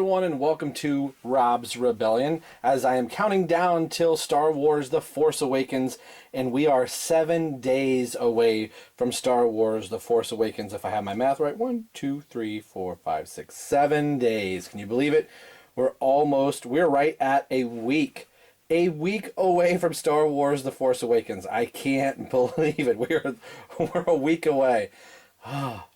everyone, and welcome to Rob's Rebellion, as I am counting down till Star Wars The Force Awakens, and we are 7 days away from Star Wars The Force Awakens, if I have my math right. 1, 2, 3, 4, 5, 6, 7 days. Can you believe it? We're right at a week away from Star Wars The Force Awakens. I can't believe it. We're a week away.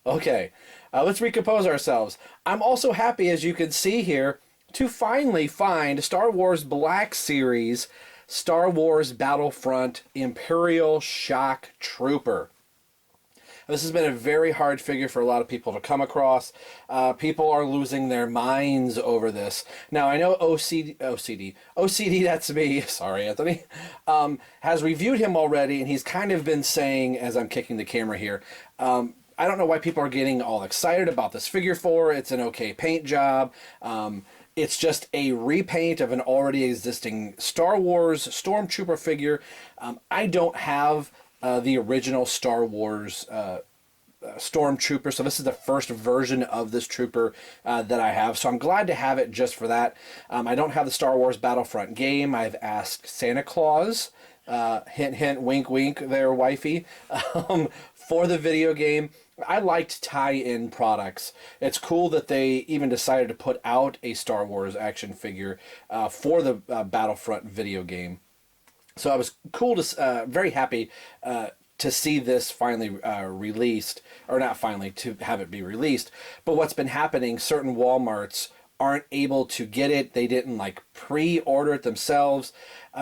Okay, let's recompose ourselves. I'm also happy, as you can see here, to finally find Star Wars Black Series, Star Wars Battlefront Imperial Shock Trooper. This has been a very hard figure for a lot of people to come across. People are losing their minds over this. Now, I know OCD, that's me, sorry, Anthony, has reviewed him already, and he's kind of been saying, as I'm kicking the camera here, I don't know why people are getting all excited about this figure for. It's an okay paint job. It's just a repaint of an already existing Star Wars Stormtrooper figure. I don't have the original Star Wars Stormtrooper, so this is the first version of this trooper that I have, so I'm glad to have it just for that. I don't have the Star Wars Battlefront game. I've asked Santa Claus, hint hint, wink wink there, wifey, for the video game. I liked tie-in products. It's cool that they even decided to put out a Star Wars action figure for the Battlefront video game. So I was very happy to see this finally released, or not finally, to have it be released. But what's been happening, certain Walmarts aren't able to get it. They didn't pre-order it themselves.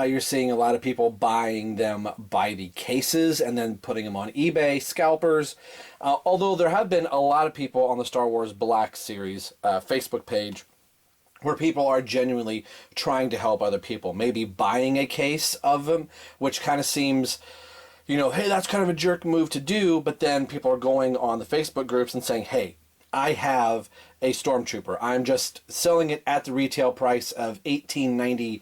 You're seeing a lot of people buying them by the cases and then putting them on eBay, scalpers. Although there have been a lot of people on the Star Wars Black Series Facebook page where people are genuinely trying to help other people, maybe buying a case of them, which kind of seems, hey, that's kind of a jerk move to do, but then people are going on the Facebook groups and saying, hey, I have a Stormtrooper. I'm just selling it at the retail price of $18.92,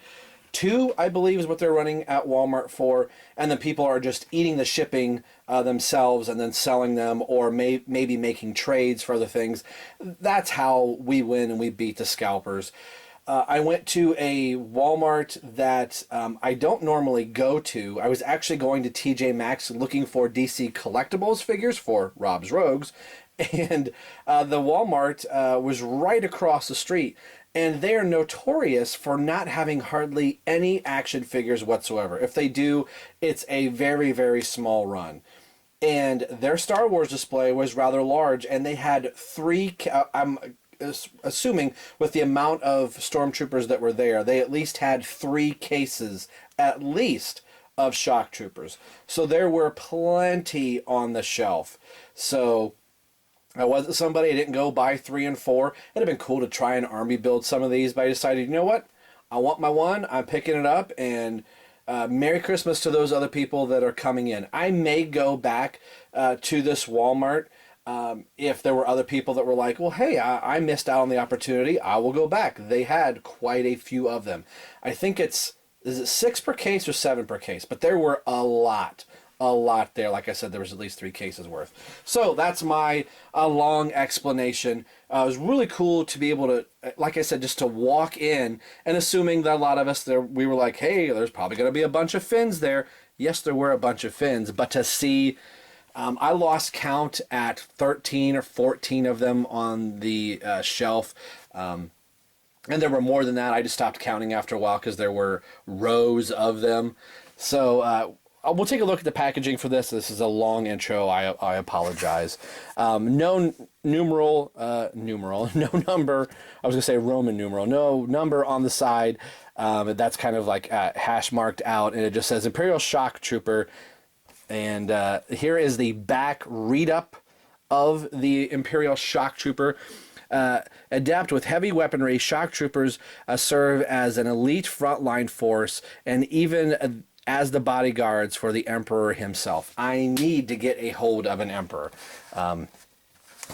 I believe is what they're running at Walmart for, and then people are just eating the shipping themselves and then selling them, or maybe making trades for other things. That's how we win and we beat the scalpers. I went to a Walmart that I don't normally go to. I was actually going to TJ Maxx looking for DC Collectibles figures for Rob's Rogues, and the Walmart was right across the street, and they are notorious for not having hardly any action figures whatsoever. If they do, it's a very, very small run. And their Star Wars display was rather large, and they had I'm assuming with the amount of Stormtroopers that were there, they at least had 3 cases, at least, of Shock Troopers. So there were plenty on the shelf. So I wasn't somebody, I didn't go buy 3 and 4. It'd have been cool to try and army build some of these, but I decided, you know what? I want my one, I'm picking it up, and Merry Christmas to those other people that are coming in. I may go back to this Walmart if there were other people that were like, well, hey, I missed out on the opportunity. I will go back. They had quite a few of them. I think is it 6 per case or 7 per case? But there were a lot there. Like I said, there was at least 3 cases worth. So that's my long explanation. It was really cool to be able to, like I said, just to walk in, and assuming that a lot of us there, we were like, hey, there's probably going to be a bunch of fins there. Yes, there were a bunch of fins, but to see, I lost count at 13 or 14 of them on the shelf. And there were more than that. I just stopped counting after a while because there were rows of them. So we'll take a look at the packaging for this. This is a long intro. I apologize. No numeral, no number. I was going to say Roman numeral. No number on the side. That's kind of hash marked out, and it just says Imperial Shock Trooper. And here is the back read-up of the Imperial Shock Trooper. Adapt with heavy weaponry, Shock Troopers serve as an elite frontline force, and even as the bodyguards for the Emperor himself. I need to get a hold of an Emperor. So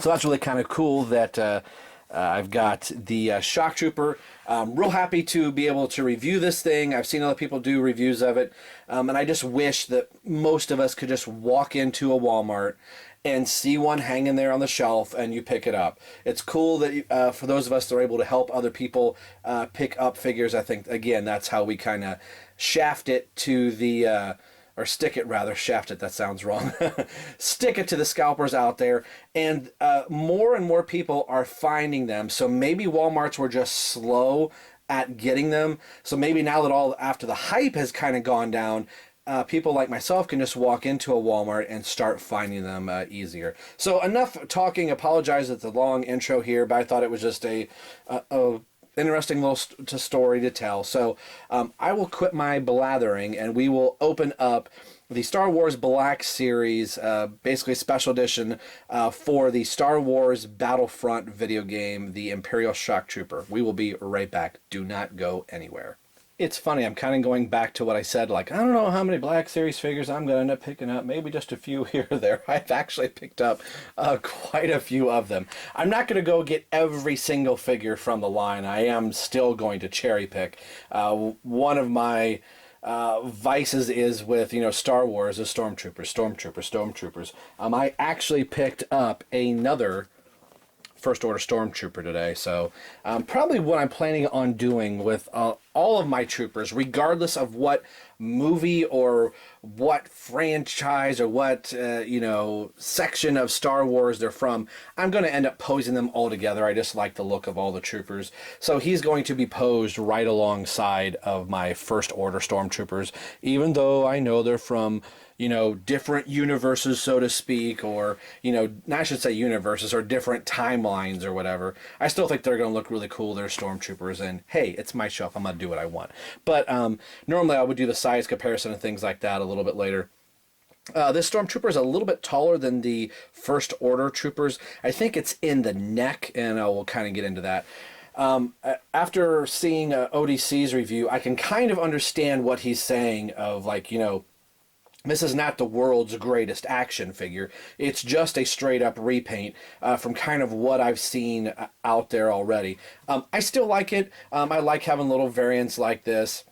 that's really kind of cool that I've got the Shock Trooper. Real happy to be able to review this thing. I've seen other people do reviews of it. And I just wish that most of us could just walk into a Walmart and see one hanging there on the shelf and you pick it up. It's cool that for those of us that are able to help other people pick up figures, I think, again, that's how we kind of shaft it to the... or stick it rather, shaft it, that sounds wrong. Stick it to the scalpers out there. And more and more people are finding them. So maybe Walmarts were just slow at getting them. So maybe now that after the hype has kind of gone down, people like myself can just walk into a Walmart and start finding them easier. So enough talking. Apologize at the long intro here, but I thought it was just a interesting little story to tell. So I will quit my blathering and we will open up the Star Wars Black Series, basically special edition for the Star Wars Battlefront video game, the Imperial Shock Trooper. We will be right back. Do not go anywhere. It's funny, I'm kind of going back to what I said, like, I don't know how many Black Series figures I'm going to end up picking up, maybe just a few here or there. I've actually picked up quite a few of them. I'm not going to go get every single figure from the line. I am still going to cherry pick. One of my vices is with, Star Wars is Stormtroopers. I actually picked up another First Order Stormtrooper today, so probably what I'm planning on doing with all of my troopers, regardless of what movie or what franchise or what section of Star Wars they're from, I'm going to end up posing them all together. I just like the look of all the troopers, so he's going to be posed right alongside of my First Order Stormtroopers, even though I know they're from different universes, so to speak, or, I should say universes, or different timelines or whatever. I still think they're going to look really cool. They're Stormtroopers, and hey, it's my shelf. I'm going to do what I want. But normally I would do the size comparison and things like that a little bit later. This Stormtrooper is a little bit taller than the First Order troopers. I think it's in the neck, and we'll kind of get into that. After seeing ODC's review, I can kind of understand what he's saying of, like, this is not the world's greatest action figure. It's just a straight-up repaint from kind of what I've seen out there already. I still like it. I like having little variants like this.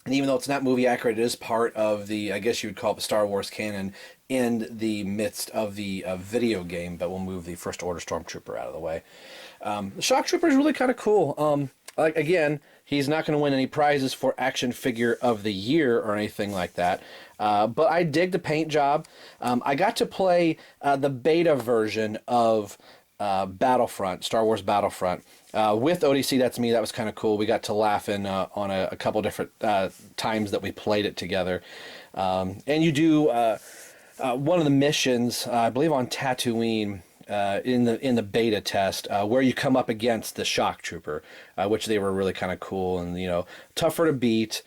And even though it's not movie accurate, it is part of the, I guess you would call it the Star Wars canon in the midst of the video game, but we'll move the First Order Stormtrooper out of the way. The Shock Trooper is really kind of cool. Again, he's not going to win any prizes for Action Figure of the Year or anything like that. But I dig the paint job. I got to play the beta version of Battlefront, Star Wars Battlefront, with ODC. That's me. That was kind of cool. We got to laugh in on a couple different times that we played it together. And you do one of the missions, I believe on Tatooine, in the beta test, where you come up against the Shock Trooper, which they were really kind of cool and tougher to beat.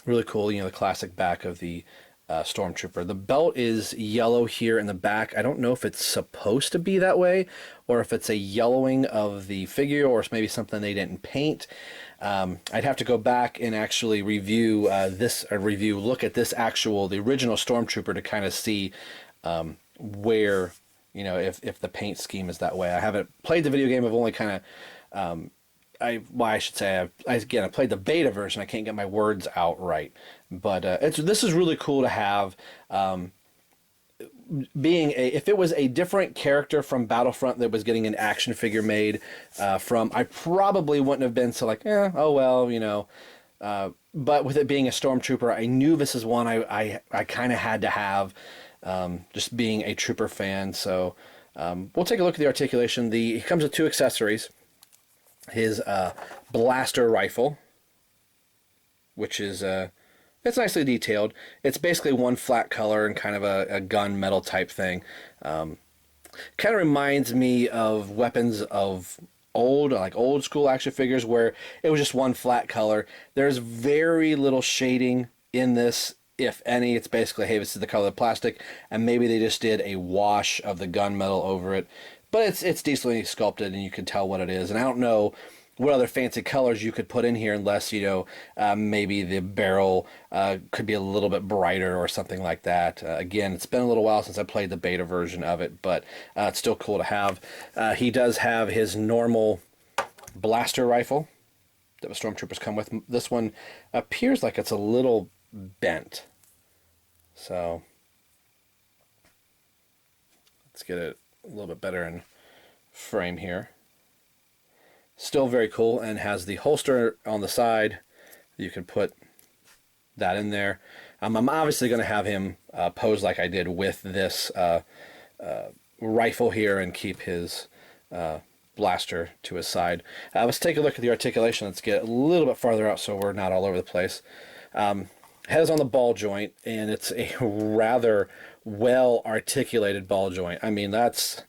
Really cool, the classic back of the Stormtrooper. The belt is yellow here in the back. I don't know if it's supposed to be that way or if it's a yellowing of the figure or it's maybe something they didn't paint. I'd have to go back and actually review look at this the original Stormtrooper to kind of see where, if the paint scheme is that way. I haven't played the video game. I've only kind of, I should say, I played the beta version. I can't get my words out right. But this is really cool to have. If it was a different character from Battlefront that was getting an action figure made from, I probably wouldn't have been so like, oh well, but with it being a Stormtrooper, I knew this is one I kind of had to have, just being a Trooper fan. So we'll take a look at the articulation. He comes with two accessories. His blaster rifle, which is it's nicely detailed. It's basically one flat color and kind of a gun metal type thing. Kind of reminds me of weapons of old school action figures where it was just one flat color. There's very little shading in this, if any. It's basically, hey, this is the color of the plastic, and maybe they just did a wash of the gunmetal over it. But it's decently sculpted, and you can tell what it is. And I don't know what other fancy colors you could put in here unless, maybe the barrel could be a little bit brighter or something like that. Again, it's been a little while since I played the beta version of it, but it's still cool to have. He does have his normal blaster rifle that the Stormtroopers come with. This one appears like it's a little bent. So Let's get it a little bit better in frame here. Still very cool, and has the holster on the side. You can put that in there. I'm obviously going to have him pose like I did with this rifle here and keep his blaster to his side. Let's take a look at the articulation. Let's get a little bit farther out so we're not all over the place. Head is on the ball joint, and it's a rather well articulated ball joint. I mean, that's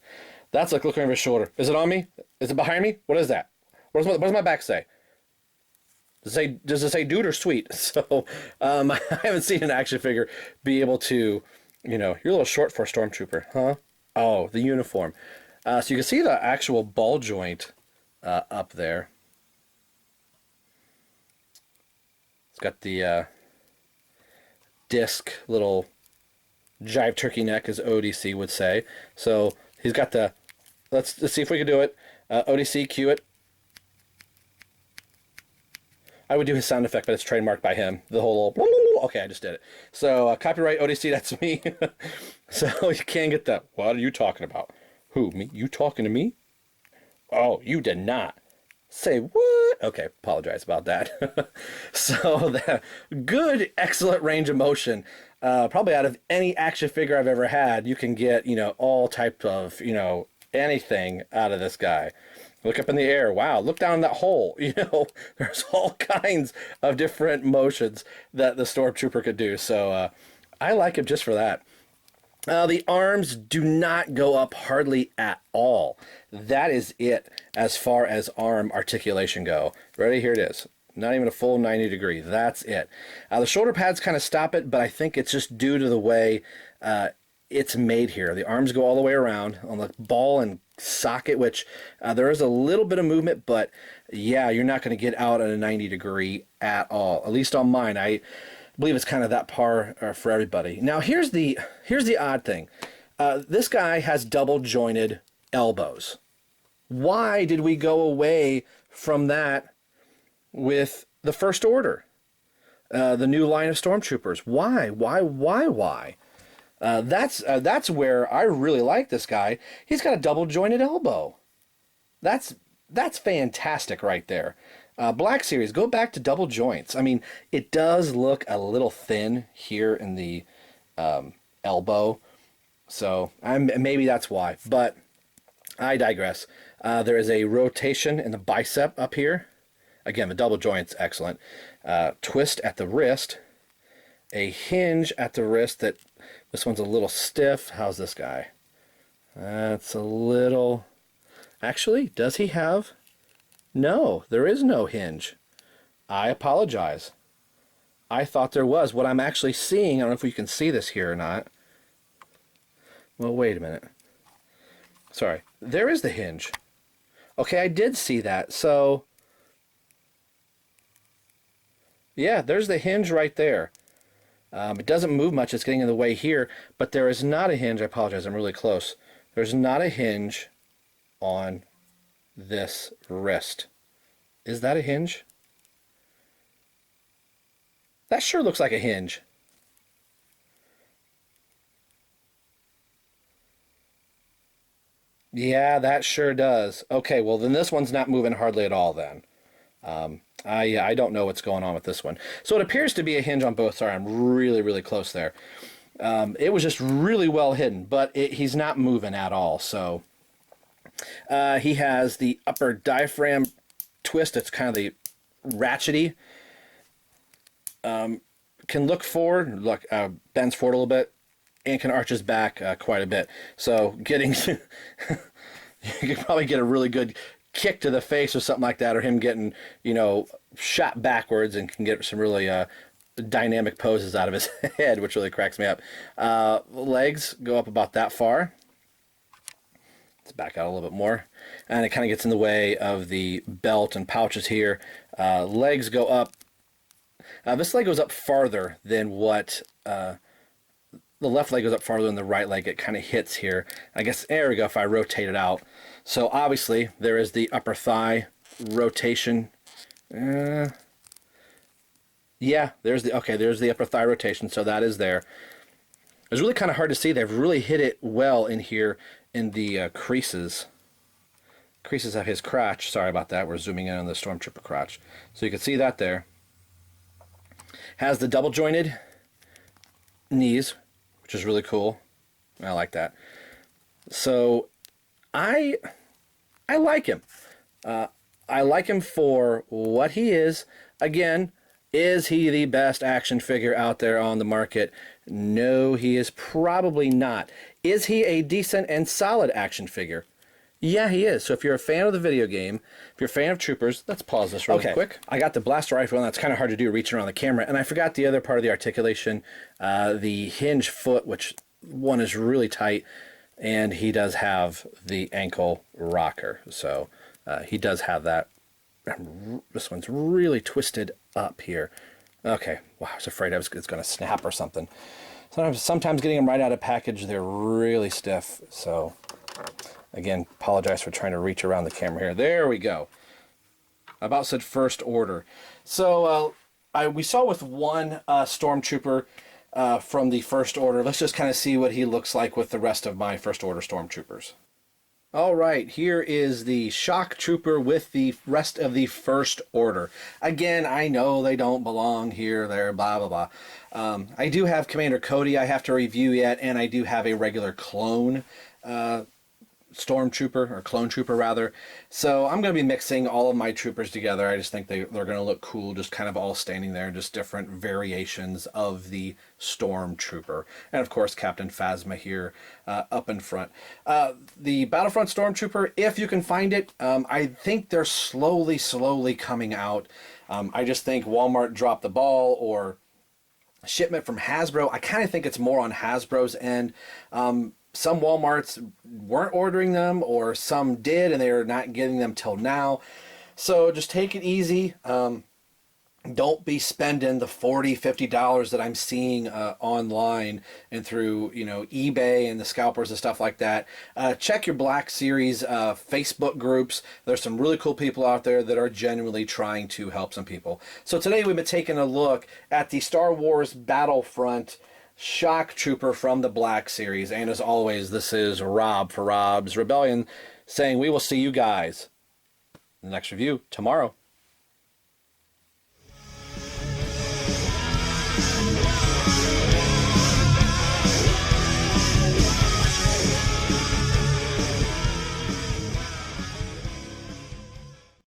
like looking over his shoulder. Is it on me? Is it behind me? What is that? What does my back say? Does it say dude or sweet? So I haven't seen an action figure be able to, you know, you're a little short for a stormtrooper, huh? Oh, the uniform. So you can see the actual ball joint up there. It's got the disc, little jive turkey neck, as ODC would say. So he's got the, let's see if we can do it. ODC, cue it. I would do his sound effect, but it's trademarked by him. The whole little, okay, I just did it. So copyright ODC, that's me. So you can't get that. What are you talking about? Who, me? You talking to me? Oh, you did not. Say what? Okay, apologize about that. So that good, excellent range of motion. Probably out of any action figure I've ever had, you can get, you know, all type of, you know, anything out of this guy. Look up in the air. Wow, look down that hole. You know, there's all kinds of different motions that the Stormtrooper could do. So I like him just for that. The arms do not go up hardly at all. That is it as far as arm articulation go. Ready? Here it is. Not even a full 90 degree. That's it. The shoulder pads kind of stop it, but I think it's just due to the way it's made here. The arms go all the way around on the ball and socket, which there is a little bit of movement, but yeah, you're not going to get out at a 90 degree at all. At least on mine. I believe it's kind of that par for everybody. Now here's the odd thing. This guy has double jointed elbows. Why did we go away from that with the First Order? The new line of stormtroopers. Why? That's where I really like this guy. He's got a double jointed elbow. That's fantastic right there. Black Series, go back to double joints. I mean, it does look a little thin here in the elbow, so maybe that's why. But I digress. There is a rotation in the bicep up here. Again, the double joint's excellent. Twist at the wrist. A hinge at the wrist that this one's a little stiff. How's this guy? That's a little... Actually, does he have... No, there is no hinge. I apologize. I thought there was. What I'm actually seeing, I don't know if you can see this here or not. Well, wait a minute. Sorry. There is the hinge. Okay, I did see that. So, yeah, there's the hinge right there. It doesn't move much. It's getting in the way here. But there is not a hinge. I apologize. I'm really close. There's not a hinge on this wrist. Is that a hinge? That sure looks like a hinge. Yeah, that sure does. Okay, well then this one's not moving hardly at all then. I don't know what's going on with this one. So it appears to be a hinge on both. Sorry, I'm really close there. It was just really well hidden, but he's not moving at all. So he has the upper diaphragm twist. It's kind of the ratchety. Can look forward, bends forward a little bit, and can arch his back quite a bit. So getting, you could probably get a really good kick to the face or something like that, or him getting, you know, shot backwards, and can get some really dynamic poses out of his head, which really cracks me up. Legs go up about that far. Let's back out a little bit more. And it kind of gets in the way of the belt and pouches here. Legs go up. This leg goes up farther than what... the left leg goes up farther than the right leg. It kind of hits here. I guess, there we go, if I rotate it out. So obviously, there is the upper thigh rotation. Yeah, there's the upper thigh rotation, so that is there. It's really kind of hard to see. They've really hit it well in here in the creases. Creases of his crotch. Sorry about that. We're zooming in on the Stormtrooper crotch. So you can see that there. Has the double jointed knees, which is really cool. I like that. So I like him. I like him for what he is. Again, is he the best action figure out there on the market? No, he is probably not. Is he a decent and solid action figure? Yeah, he is. So if you're a fan of the video game, if you're a fan of Troopers, let's pause this really quick. I got the blaster rifle, and that's kind of hard to do reaching around the camera. And I forgot the other part of the articulation, the hinge foot, which one is really tight, and he does have the ankle rocker. So he does have that. This one's really twisted up here. Okay, wow, I was afraid it's going to snap or something. Sometimes getting them right out of package, they're really stiff. So again, apologize for trying to reach around the camera here. There we go. I about said first order. So we saw with one Stormtrooper from the first order. Let's just kind of see what he looks like with the rest of my first order Stormtroopers. All right, here is the Shock Trooper with the rest of the First Order. Again, I know they don't belong here, there, blah, blah, blah. I do have Commander Cody I have to review yet, and I do have a regular clone Stormtrooper, or Clone Trooper rather. So I'm going to be mixing all of my troopers together. I just think they're going to look cool, just kind of all standing there, just different variations of the Stormtrooper. And of course, Captain Phasma here up in front. The Battlefront Stormtrooper, if you can find it, I think they're slowly coming out. I just think Walmart dropped the ball, or shipment from Hasbro. I kind of think it's more on Hasbro's end. Some Walmarts weren't ordering them, or some did, and they're not getting them till now. So just take it easy. Don't be spending the $40, $50 that I'm seeing online and through, eBay and the scalpers and stuff like that. Check your Black Series Facebook groups. There's some really cool people out there that are genuinely trying to help some people. So today we've been taking a look at the Star Wars Battlefront Shock Trooper from the Black Series. And as always, this is Rob for Rob's Rebellion saying we will see you guys in the next review tomorrow.